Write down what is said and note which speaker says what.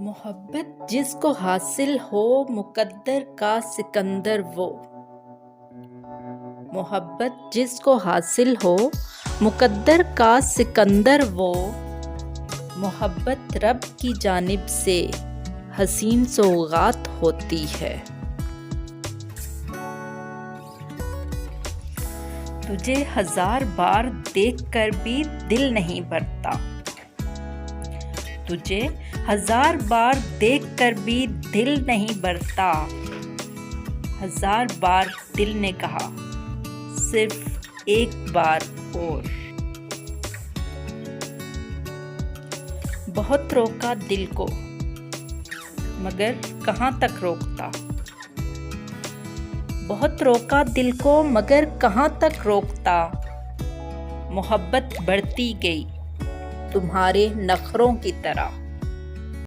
Speaker 1: मोहब्बत जिसको हासिल हो मुकद्दर का सिकंदर वो। मोहब्बत जिसको हासिल हो मुकद्दर का सिकंदर वो। मोहब्बत रब की जानिब से हसीन सौगात होती है। तुझे 1000 बार देखकर भी दिल नहीं भरता। तुझे 1000 बार देखकर भी दिल नहीं भरता। 1000 बार दिल ने कहा सिर्फ एक बार और। बहुत रोका दिल को मगर कहाँ तक रोकता। बहुत रोका दिल को मगर कहाँ तक रोकता। मोहब्बत बढ़ती गई तुम्हारे नखरों की तरह।